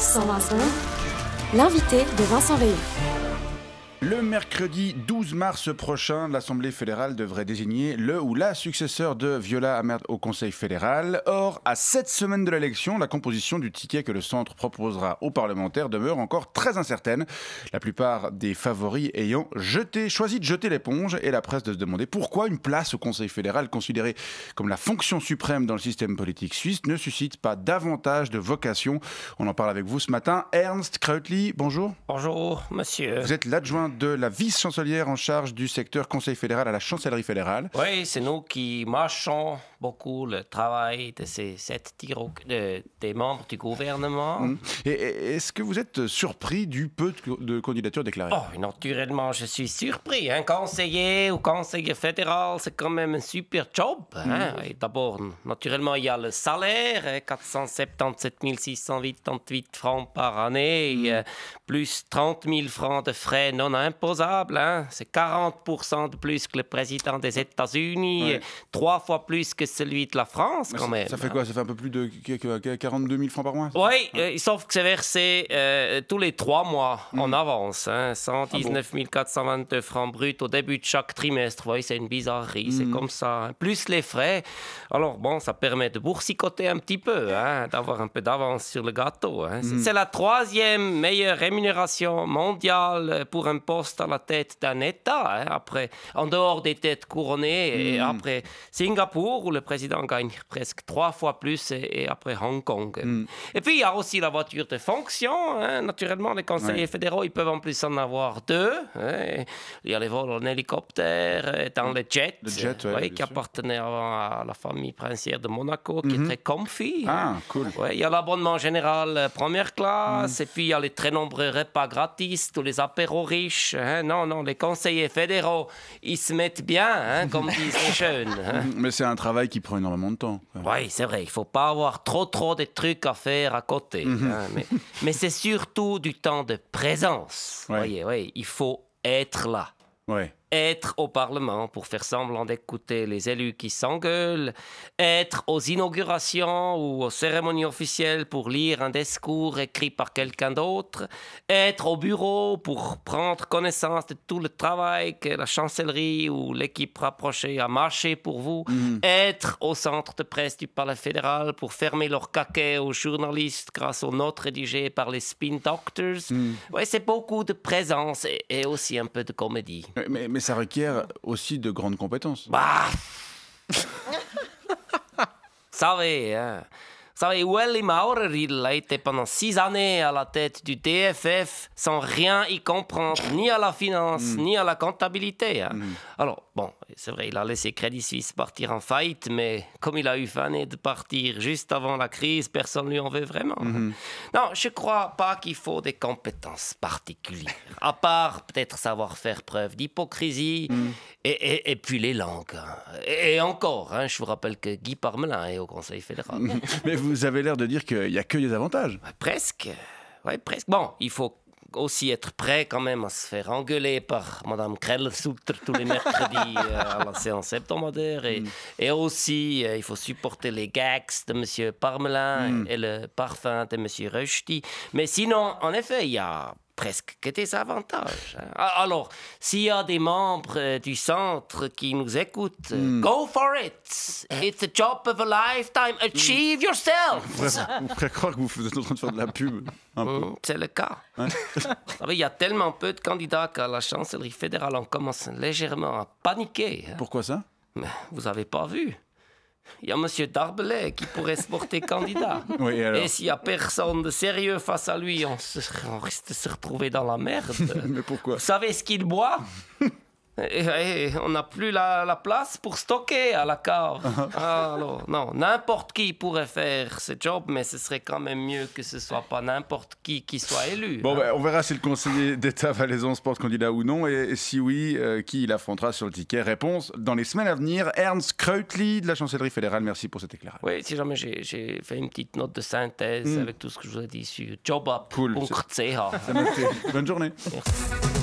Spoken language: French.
Sans Vincent, l'invité de Vincent Veillon. Le mercredi 12 mars prochain, l'Assemblée fédérale devrait désigner le ou la successeur de Viola Amherd au Conseil fédéral. Or, à 7 semaines de l'élection, la composition du ticket que le centre proposera aux parlementaires demeure encore très incertaine. La plupart des favoris ayant choisi de jeter l'éponge et la presse de se demander pourquoi une place au Conseil fédéral, considérée comme la fonction suprême dans le système politique suisse, ne suscite pas davantage de vocation. On en parle avec vous ce matin. Ernst Krautli, bonjour. Bonjour, monsieur. Vous êtes l'adjoint de la vice-chancelière en charge du secteur Conseil fédéral à la chancellerie fédérale. Oui, c'est nous qui marchons beaucoup le travail de des membres du gouvernement. Et est-ce que vous êtes surpris du peu de candidatures déclarées? Oh, naturellement, je suis surpris. Un conseiller ou conseiller fédéral, c'est quand même un super job. Hein? Et d'abord, naturellement, il y a le salaire, 477 688 francs par année, plus 30 000 francs de frais non imposables. Hein? C'est 40% de plus que le président des États-Unis, 3 fois plus que celui de la France, quand même. Ça fait quoi? Ça fait un peu plus de 42 000 francs par mois? Oui, sauf que c'est versé tous les 3 mois en avance. Hein? 119 422 francs bruts au début de chaque trimestre. Oui, c'est une bizarrerie, c'est comme ça. Hein? Plus les frais. Alors, bon, ça permet de boursicoter un petit peu, hein? D'avoir un peu d'avance sur le gâteau. Hein? C'est la 3e meilleure rémunération mondiale pour un poste à la tête d'un État. Hein? Après, en dehors des têtes couronnées, et après Singapour, où le président gagne presque 3 fois plus, et après Hong Kong. Et puis, il y a aussi la voiture de fonction. Hein? Naturellement, les conseillers fédéraux, ils peuvent en plus en avoir 2. Hein? Il y a les vols en hélicoptère, dans le jet, qui appartenait avant à la famille princière de Monaco, qui est très comfy. Ah, cool. Il y a l'abonnement général première classe, et puis il y a les très nombreux repas gratis, tous les apéros riches. Hein? Non, les conseillers fédéraux, ils se mettent bien, hein, comme disent les jeunes. Hein? Mais c'est un travail qui prend énormément de temps. Oui, c'est vrai, il ne faut pas avoir trop de trucs à faire à côté. Hein? Mais c'est surtout du temps de présence. Voyez, il faut être là. Être au Parlement pour faire semblant d'écouter les élus qui s'engueulent, être aux inaugurations ou aux cérémonies officielles pour lire un discours écrit par quelqu'un d'autre, être au bureau pour prendre connaissance de tout le travail que la chancellerie ou l'équipe rapprochée a marché pour vous, être au centre de presse du Palais fédéral pour fermer leur caquet aux journalistes grâce aux notes rédigées par les spin doctors. C'est beaucoup de présence et aussi un peu de comédie. Mais ça requiert aussi de grandes compétences. Vous savez, Ueli Maurer, il a été pendant 6 années à la tête du DFF sans rien y comprendre, ni à la finance, ni à la comptabilité. Hein. Alors, bon, c'est vrai, il a laissé Crédit Suisse partir en faillite, mais comme il a eu fané de partir juste avant la crise, personne ne lui en veut vraiment. Non, je ne crois pas qu'il faut des compétences particulières, à part peut-être savoir faire preuve d'hypocrisie et puis les langues. Et encore, hein, je vous rappelle que Guy Parmelin est au Conseil fédéral. Mais vous avez l'air de dire qu'il n'y a que des avantages. Presque. Presque. Bon, il faut aussi être prêt quand même à se faire engueuler par Mme Krell-Sutter tous les mercredis à la séance hebdomadaire. Et aussi, il faut supporter les gags de M. Parmelin et le parfum de M. Rushdie. Mais sinon, en effet, il y a presque que des avantages. Alors, s'il y a des membres du centre qui nous écoutent, go for it! It's a job of a lifetime. Achieve yourself! Vous pourrez croire que vous êtes en train de faire de la pub. C'est le cas. Vous savez, il y a tellement peu de candidats qu'à la chancellerie fédérale, on commence légèrement à paniquer. Pourquoi ça? Mais vous n'avez pas vu? Il y a M. Darbelay qui pourrait se porter candidat. Et s'il n'y a personne de sérieux face à lui, on risque de se retrouver dans la merde. Mais pourquoi? Vous savez ce qu'il boit? Et on n'a plus la place pour stocker à la cave. Alors, non, n'importe qui pourrait faire ce job, mais ce serait quand même mieux que ce soit pas n'importe qui soit élu. Bon, on verra si le conseiller d'État valaisan se porte candidat ou non, et si oui, qui il affrontera sur le ticket. Réponse dans les semaines à venir. Ernst Krautli de la chancellerie fédérale, merci pour cet éclairage. Oui, si jamais j'ai fait une petite note de synthèse avec tout ce que je vous ai dit sur jobup.ch. Cool. Bonne journée. Merci.